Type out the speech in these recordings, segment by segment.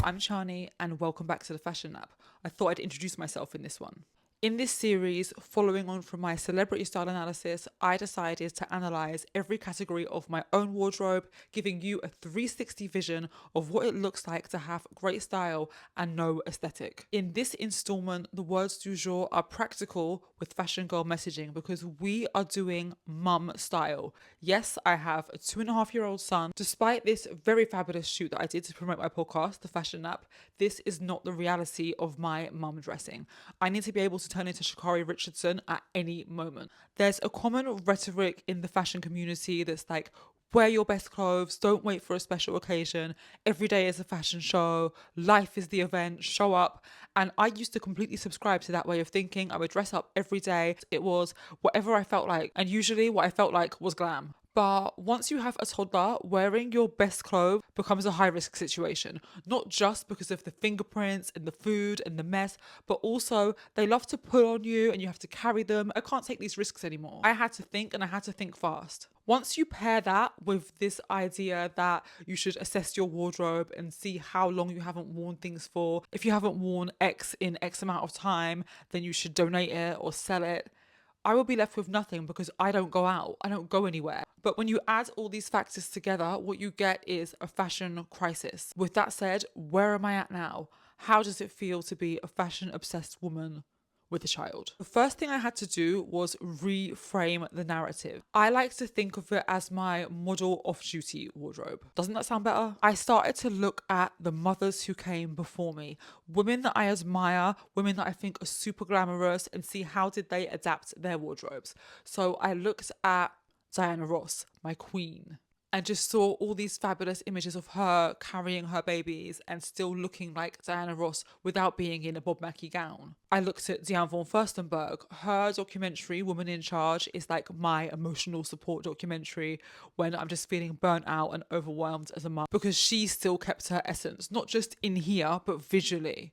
I'm Chani and welcome back to the Fashion Lab. I thought I'd introduce myself in this one. In this series, following on from my celebrity style analysis, I decided to analyse every category of my own wardrobe, giving you a 360 vision of what it looks like to have great style and no aesthetic. In this instalment, the words du jour are practical with fashion girl messaging because we are doing mum style. Yes, I have a 2.5-year-old son. Despite this very fabulous shoot that I did to promote my podcast, The Fashion Lab, this is not the reality of my mum dressing. I need to be able to turn into Sha'Carri Richardson at any moment. There's a common rhetoric in the fashion community that's like, wear your best clothes, don't wait for a special occasion, every day is a fashion show, life is the event, show up. And I used to completely subscribe to that way of thinking. I would dress up every day. It was whatever I felt like. And usually what I felt like was glam. But once you have a toddler, wearing your best clothes becomes a high risk situation, not just because of the fingerprints and the food and the mess, but also they love to pull on you and you have to carry them. I can't take these risks anymore. I had to think and I had to think fast. Once you pair that with this idea that you should assess your wardrobe and see how long you haven't worn things for, if you haven't worn X in X amount of time, then you should donate it or sell it. I will be left with nothing because I don't go out. I don't go anywhere. But when you add all these factors together, what you get is a fashion crisis. With that said, where am I at now? How does it feel to be a fashion obsessed woman with a child? The first thing I had to do was reframe the narrative. I like to think of it as my model off-duty wardrobe. Doesn't that sound better? I started to look at the mothers who came before me, women that I admire, women that I think are super glamorous, and see how did they adapt their wardrobes. So I looked at Diana Ross, my queen, and just saw all these fabulous images of her carrying her babies and still looking like Diana Ross without being in a Bob Mackie gown. I looked at Diane von Furstenberg. Her documentary, Woman in Charge, is like my emotional support documentary when I'm just feeling burnt out and overwhelmed as a mum, because she still kept her essence, not just in here, but visually.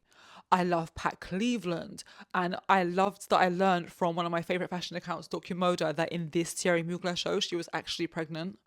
I love Pat Cleveland, and I loved that I learned from one of my favourite fashion accounts, Documoda, that in this Thierry Mugler show, she was actually pregnant.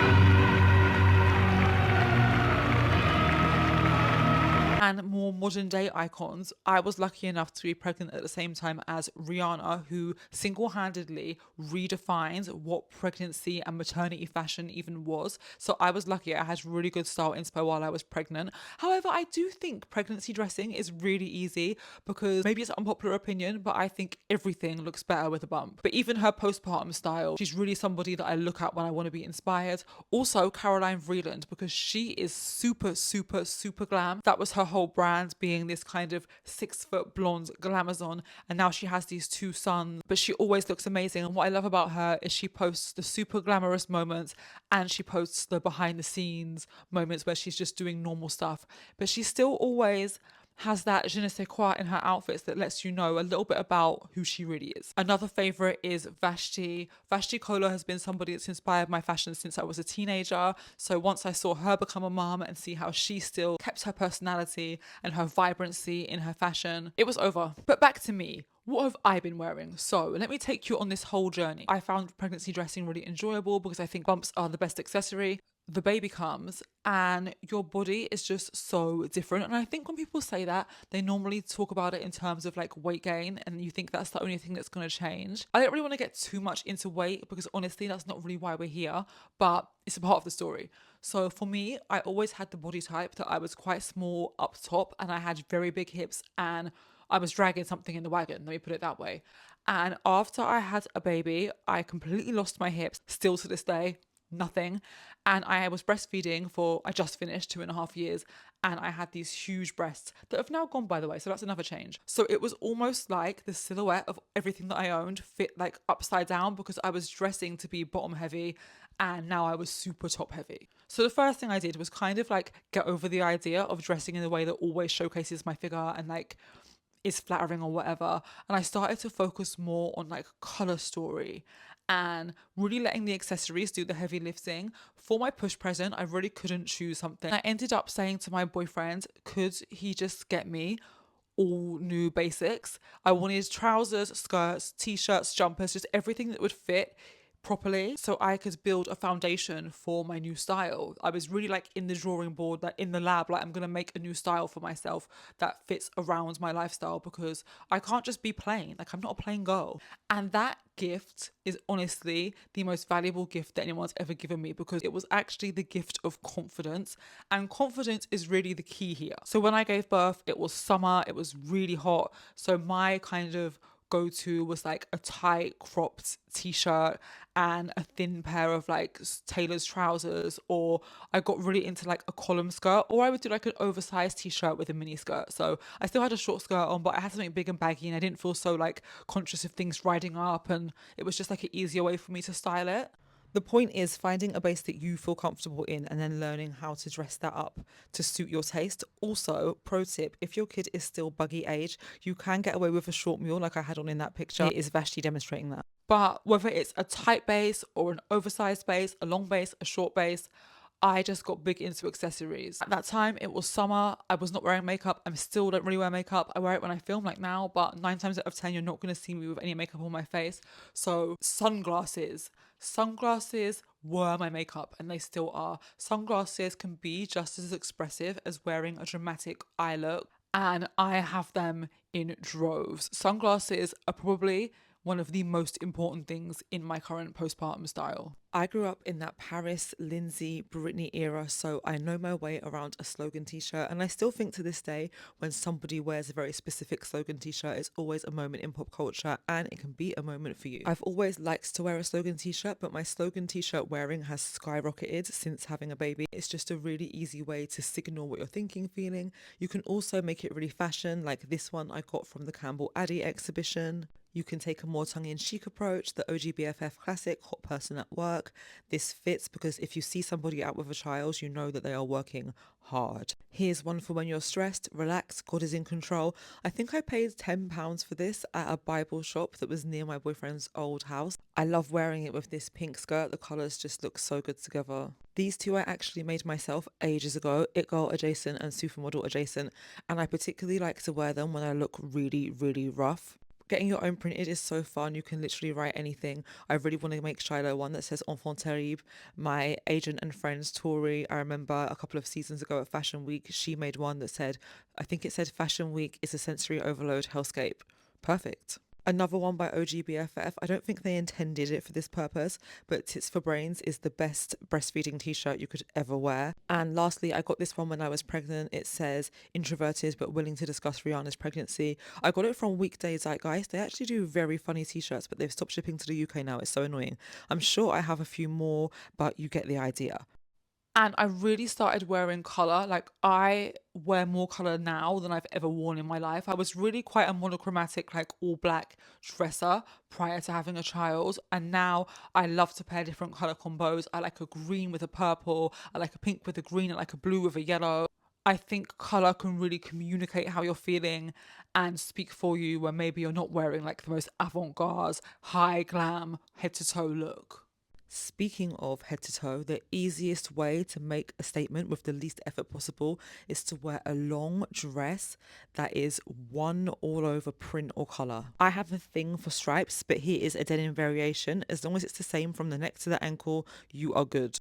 And more modern day icons, I was lucky enough to be pregnant at the same time as Rihanna, who single-handedly redefines what pregnancy and maternity fashion even was. So I was lucky I had really good style inspo while I was pregnant. However, I do think pregnancy dressing is really easy because maybe it's an unpopular opinion, but I think everything looks better with a bump. But even her postpartum style, she's really somebody that I look at when I want to be inspired. Also, Caroline Vreeland, because she is super, super, super glam. That was her whole brand, being this kind of 6-foot blonde glamazon, and now she has these two sons, but she always looks amazing. And what I love about her is she posts the super glamorous moments and she posts the behind the scenes moments where she's just doing normal stuff, but she still always has that je ne sais quoi in her outfits that lets you know a little bit about who she really is. Another favourite is Vashti. Vashti Kola has been somebody that's inspired my fashion since I was a teenager. So once I saw her become a mum and see how she still kept her personality and her vibrancy in her fashion, it was over. But back to me. What have I been wearing? So let me take you on this whole journey. I found pregnancy dressing really enjoyable because I think bumps are the best accessory. The baby comes and your body is just so different. And I think when people say that, they normally talk about it in terms of like weight gain, and you think that's the only thing that's going to change. I don't really want to get too much into weight because honestly, that's not really why we're here, but it's a part of the story. So for me, I always had the body type that I was quite small up top and I had very big hips and I was dragging something in the wagon, let me put it that way. And after I had a baby, I completely lost my hips, still to this day, nothing. And I was breastfeeding for, I just finished 2.5 years, and I had these huge breasts that have now gone, by the way, so that's another change. So it was almost like the silhouette of everything that I owned fit like upside down because I was dressing to be bottom heavy and now I was super top heavy. So the first thing I did was kind of like get over the idea of dressing in a way that always showcases my figure and like is flattering or whatever. And I started to focus more on like color story and really letting the accessories do the heavy lifting. For my push present, I really couldn't choose something. I ended up saying to my boyfriend, could he just get me all new basics? I wanted trousers, skirts, t-shirts, jumpers, just everything that would fit properly so I could build a foundation for my new style. I was really like in the drawing board, like in the lab, like I'm gonna make a new style for myself that fits around my lifestyle, because I can't just be plain. Like I'm not a plain girl. And that gift is honestly the most valuable gift that anyone's ever given me, because it was actually the gift of confidence. And confidence is really the key here. So when I gave birth, it was summer, it was really hot. So my kind of go-to was like a tight cropped t-shirt and a thin pair of like tailor's trousers, or I got really into like a column skirt, or I would do like an oversized t-shirt with a mini skirt. So I still had a short skirt on, but I had something big and baggy, and I didn't feel so like conscious of things riding up, and it was just like an easier way for me to style it. The point is finding a base that you feel comfortable in and then learning how to dress that up to suit your taste. Also, pro tip, if your kid is still buggy age, you can get away with a short mule like I had on in that picture. It is Vashti demonstrating that. But whether it's a tight base or an oversized base, a long base, a short base, I just got big into accessories. At that time, it was summer. I was not wearing makeup. I still don't really wear makeup. I wear it when I film like now, but 9 times out of 10, you're not going to see me with any makeup on my face. So sunglasses. Sunglasses were my makeup, and they still are. Sunglasses can be just as expressive as wearing a dramatic eye look, and I have them in droves. Sunglasses are probably one of the most important things in my current postpartum style. I grew up in that Paris, Lindsay, Britney era, so I know my way around a slogan t-shirt, and I still think to this day when somebody wears a very specific slogan t-shirt, it's always a moment in pop culture, and it can be a moment for you. I've always liked to wear a slogan t-shirt, but my slogan t-shirt wearing has skyrocketed since having a baby. It's just a really easy way to signal what you're thinking, feeling. You can also make it really fashion, like this one I got from the Campbell Addy exhibition. You can take a more tongue-in-cheek approach, the OGBFF classic, hot person at work. This fits because if you see somebody out with a child, you know that they are working hard. Here's one for when you're stressed, relax, God is in control. I think I paid £10 for this at a Bible shop that was near my boyfriend's old house. I love wearing it with this pink skirt. The colours just look so good together. These two I actually made myself ages ago, It Girl adjacent and Supermodel adjacent, and I particularly like to wear them when I look really, really rough. Getting your own printed is so fun. You can literally write anything. I really want to make Shiloh one that says Enfant Terrible. My agent and friends, Tori, I remember a couple of seasons ago at Fashion Week, she made one that said, I think it said Fashion Week is a sensory overload hellscape. Perfect. Another one by OGBFF. I don't think they intended it for this purpose, but Tits for Brains is the best breastfeeding t-shirt you could ever wear. And lastly, I got this one when I was pregnant. It says introverted but willing to discuss Rihanna's pregnancy. I got it from Weekday Zeitgeist. They actually do very funny t-shirts, but they've stopped shipping to the UK now. It's so annoying. I'm sure I have a few more, but you get the idea. And I really started wearing colour. Like I wear more colour now than I've ever worn in my life. I was really quite a monochromatic, like all black dresser prior to having a child. And now I love to pair different colour combos. I like a green with a purple. I like a pink with a green. I like a blue with a yellow. I think colour can really communicate how you're feeling and speak for you when maybe you're not wearing like the most avant-garde, high glam, head to toe look. Speaking of head to toe, the easiest way to make a statement with the least effort possible is to wear a long dress that is one all over print or colour. I have a thing for stripes, but here is a denim variation. As long as it's the same from the neck to the ankle, you are good.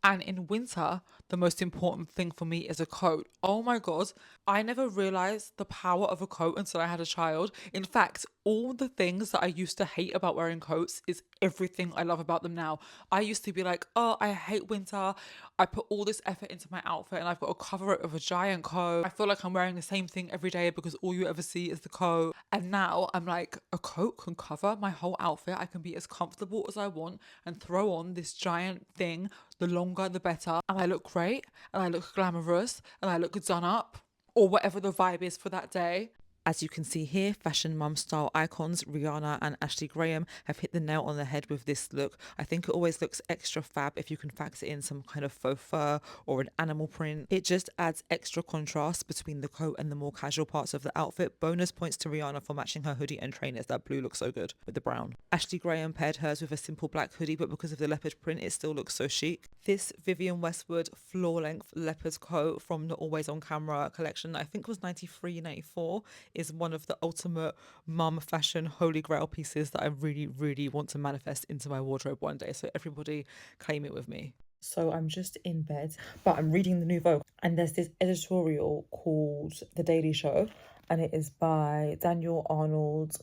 And in winter, the most important thing for me is a coat. Oh my God, I never realised the power of a coat until I had a child. In fact, all the things that I used to hate about wearing coats is everything I love about them now. I used to be like, oh, I hate winter. I put all this effort into my outfit and I've got to cover it with a giant coat. I feel like I'm wearing the same thing every day because all you ever see is the coat. And now I'm like, a coat can cover my whole outfit. I can be as comfortable as I want and throw on this giant thing. The longer, the better. And I look great and I look glamorous and I look done up, or whatever the vibe is for that day. As you can see here, fashion mum style icons Rihanna and Ashley Graham have hit the nail on the head with this look. I think it always looks extra fab if you can factor in some kind of faux fur or an animal print. It just adds extra contrast between the coat and the more casual parts of the outfit. Bonus points to Rihanna for matching her hoodie and trainers. That blue looks so good with the brown. Ashley Graham paired hers with a simple black hoodie, but because of the leopard print, it still looks so chic. This Vivienne Westwood floor length leopard coat from the Always on Camera collection, I think was 93, 94, is one of the ultimate mum fashion holy grail pieces that I really, really want to manifest into my wardrobe one day. So everybody claim it with me. So I'm just in bed, but I'm reading the Nouveau, and there's this editorial called The Daily Show, and it is by Daniel Arnold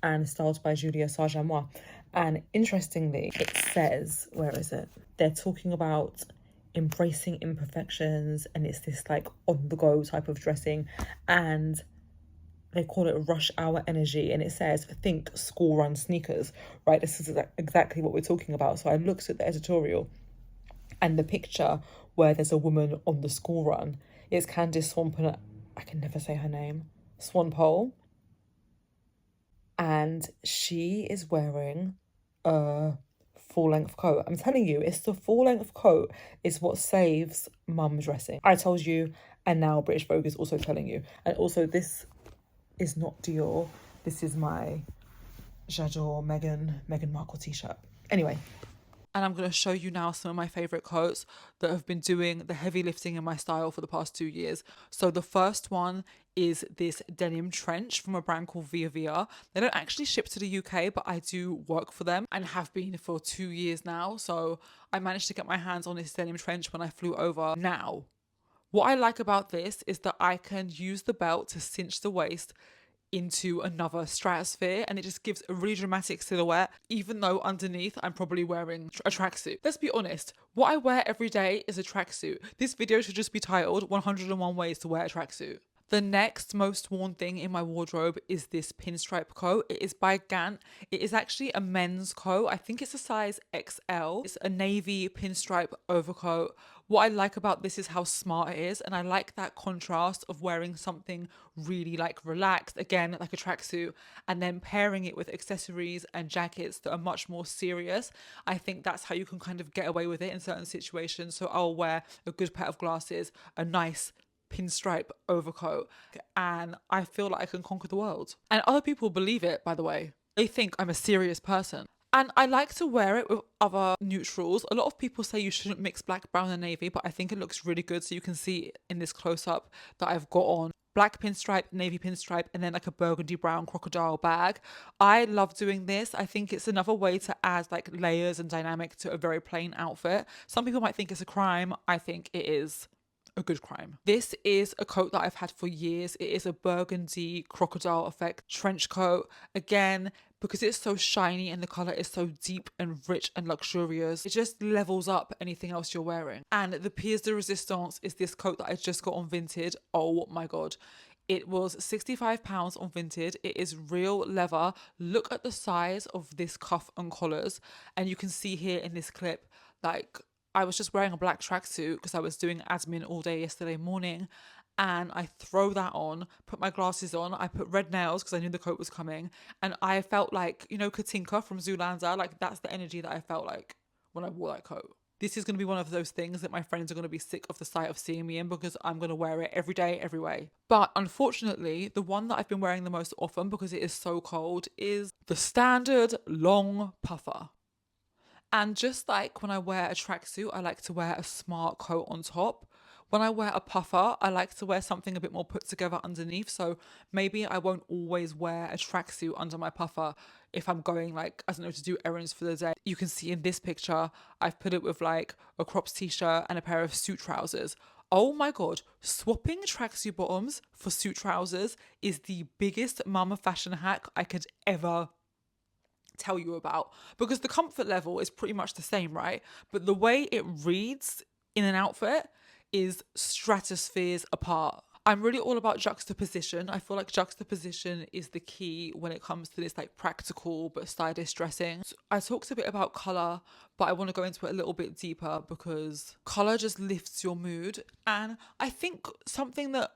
and styled by Julia Sarjamois. And interestingly, it says, where is it? They're talking about embracing imperfections, and it's this like on the go type of dressing, and they call it rush hour energy, and it says think school run sneakers, right? This is exactly what we're talking about. So I looked at the editorial, and the picture where there's a woman on the school run is Candice Swampole. I can never say her name. Swampole. And she is wearing a full-length coat. I'm telling you, it's the full-length coat is what saves mum dressing. I told you, and now British Vogue is also telling you. And also, this is not Dior. This is my J'adore Meghan Markle t-shirt. Anyway. And I'm going to show you now some of my favourite coats that have been doing the heavy lifting in my style for the past 2 years. So the first one is this denim trench from a brand called Via Via. They don't actually ship to the UK, but I do work for them and have been for 2 years now. So I managed to get my hands on this denim trench when I flew over. Now, what I like about this is that I can use the belt to cinch the waist into another stratosphere, and it just gives a really dramatic silhouette, even though underneath I'm probably wearing a tracksuit. Let's be honest, what I wear every day is a tracksuit. This video should just be titled 101 Ways to Wear a Tracksuit. The next most worn thing in my wardrobe is this pinstripe coat. It is by Gant. It is actually a men's coat. I think it's a size XL. It's a navy pinstripe overcoat. What I like about this is how smart it is, and I like that contrast of wearing something really like relaxed, again like a tracksuit, and then pairing it with accessories and jackets that are much more serious. I think that's how you can kind of get away with it in certain situations. So I'll wear a good pair of glasses, a nice pinstripe overcoat, and I feel like I can conquer the world. And other people believe it, by the way. They think I'm a serious person. And I like to wear it with other neutrals. A lot of people say you shouldn't mix black, brown and navy, but I think it looks really good. So you can see in this close-up that I've got on black pinstripe, navy pinstripe, and then like a burgundy brown crocodile bag. I love doing this. I think it's another way to add like layers and dynamic to a very plain outfit. Some people might think it's a crime. I think it is a good crime. This is a coat that I've had for years. It is a burgundy crocodile effect trench coat. Again, because it's so shiny and the colour is so deep and rich and luxurious, it just levels up anything else you're wearing. And the pièce de résistance is this coat that I just got on Vinted. Oh my God. It was £65 on Vinted. It is real leather. Look at the size of this cuff and collars. And you can see here in this clip, like, I was just wearing a black tracksuit because I was doing admin all day yesterday morning, and I throw that on, put my glasses on, I put red nails because I knew the coat was coming, and I felt like, you know, Katinka from Zoolander, like that's the energy that I felt like when I wore that coat. This is going to be one of those things that my friends are going to be sick of the sight of seeing me in because I'm going to wear it every day, every way. But unfortunately, the one that I've been wearing the most often because it is so cold is the standard long puffer. And just like when I wear a tracksuit, I like to wear a smart coat on top. When I wear a puffer, I like to wear something a bit more put together underneath. So maybe I won't always wear a tracksuit under my puffer if I'm going like, I don't know, to do errands for the day. You can see in this picture, I've put it with like a cropped t-shirt and a pair of suit trousers. Oh my God, swapping tracksuit bottoms for suit trousers is the biggest mama fashion hack I could ever tell you about, because the comfort level is pretty much the same, right? But the way it reads in an outfit is stratospheres apart. I'm really all about juxtaposition. I feel like juxtaposition is the key when it comes to this like practical but stylish dressing. So I talked a bit about colour, but I want to go into it a little bit deeper because colour just lifts your mood. And I think something that,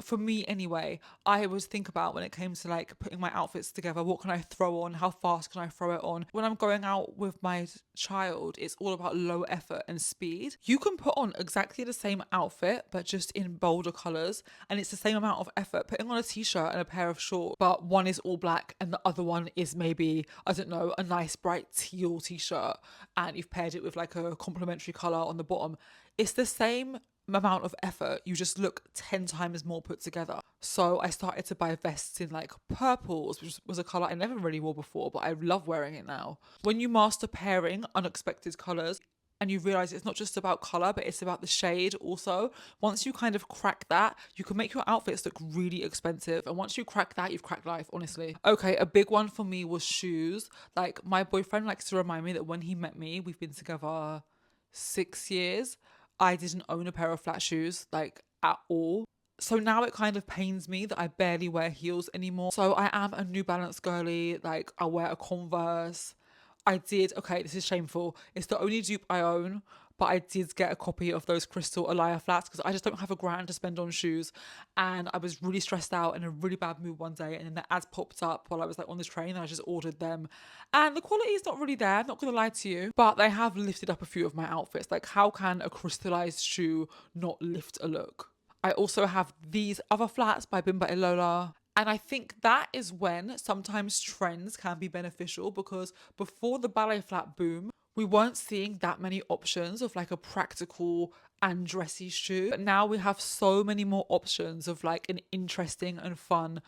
for me anyway, I always think about when it came to like putting my outfits together, what can I throw on, how fast can I throw it on. When I'm going out with my child, it's all about low effort and speed. You can put on exactly the same outfit but just in bolder colours, and it's the same amount of effort putting on a t-shirt and a pair of shorts, but one is all black and the other one is maybe, I don't know, a nice bright teal t-shirt, and you've paired it with like a complementary colour on the bottom. It's the same amount of effort, you just look 10 times more put together. So I started to buy vests in like purples, which was a colour I never really wore before, but I love wearing it now. When you master pairing unexpected colours, and you realize it's not just about color, but it's about the shade also. Once you kind of crack that, you can make your outfits look really expensive. And once you crack that, you've cracked life, honestly. Okay, a big one for me was shoes. Like, my boyfriend likes to remind me that when he met me, we've been together 6 years, I didn't own a pair of flat shoes, like, at all. So now it kind of pains me that I barely wear heels anymore. So I am a New Balance girly. Like, I wear a Converse. Okay, this is shameful. It's the only dupe I own, but I did get a copy of those Crystal Alaya flats because I just don't have a grand to spend on shoes. And I was really stressed out in a really bad mood one day. And then the ads popped up while I was like on the train and I just ordered them. And the quality is not really there, I'm not going to lie to you. But they have lifted up a few of my outfits. Like, how can a crystallized shoe not lift a look? I also have these other flats by Bimba Ilola. And I think that is when sometimes trends can be beneficial because before the ballet flat boom, we weren't seeing that many options of like a practical and dressy shoe. But now we have so many more options of like an interesting and fun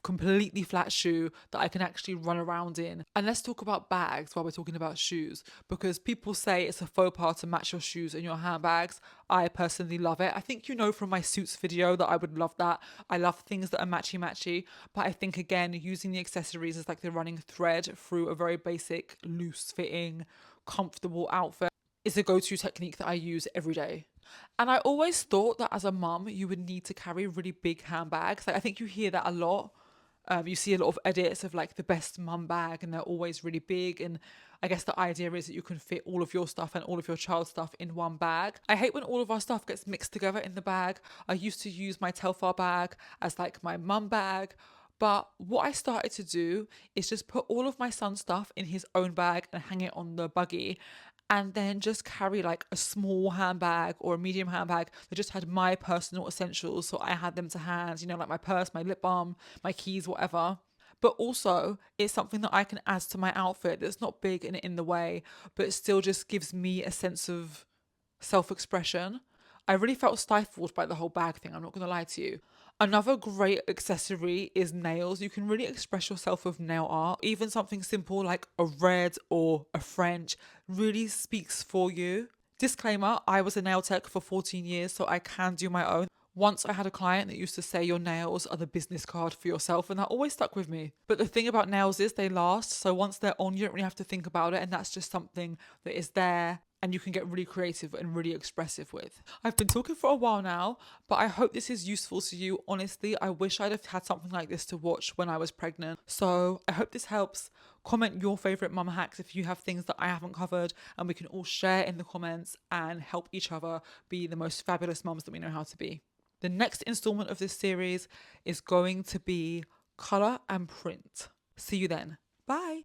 completely flat shoe that I can actually run around in. And let's talk about bags while we're talking about shoes, because people say it's a faux pas to match your shoes and your handbags. I personally love it. I think you know from my suits video that I would love that. I love things that are matchy matchy, but I think again, using the accessories as like the running thread through a very basic, loose fitting, comfortable outfit is a go-to technique that I use every day. And I always thought that as a mum, you would need to carry really big handbags. Like, I think you hear that a lot. You see a lot of edits of like the best mum bag, and they're always really big. And I guess the idea is that you can fit all of your stuff and all of your child's stuff in one bag. I hate when all of our stuff gets mixed together in the bag. I used to use my Telfar bag as like my mum bag. But what I started to do is just put all of my son's stuff in his own bag and hang it on the buggy, and then just carry like a small handbag or a medium handbag that just had my personal essentials. So I had them to hand, like my purse, my lip balm, my keys, whatever. But also, it's something that I can add to my outfit that's not big and in the way, but it still just gives me a sense of self expression. I really felt stifled by the whole bag thing, I'm not going to lie to you. Another great accessory is nails. You can really express yourself with nail art. Even something simple like a red or a French really speaks for you. Disclaimer, I was a nail tech for 14 years, so I can do my own. Once I had a client that used to say your nails are the business card for yourself, and that always stuck with me. But the thing about nails is they last, so once they're on, you don't really have to think about it, and that's just something that is there and you can get really creative and really expressive with. I've been talking for a while now, but I hope this is useful to you. Honestly, I wish I'd have had something like this to watch when I was pregnant. So I hope this helps. Comment your favourite mum hacks if you have things that I haven't covered, and we can all share in the comments and help each other be the most fabulous mums that we know how to be. The next installment of this series is going to be colour and print. See you then. Bye.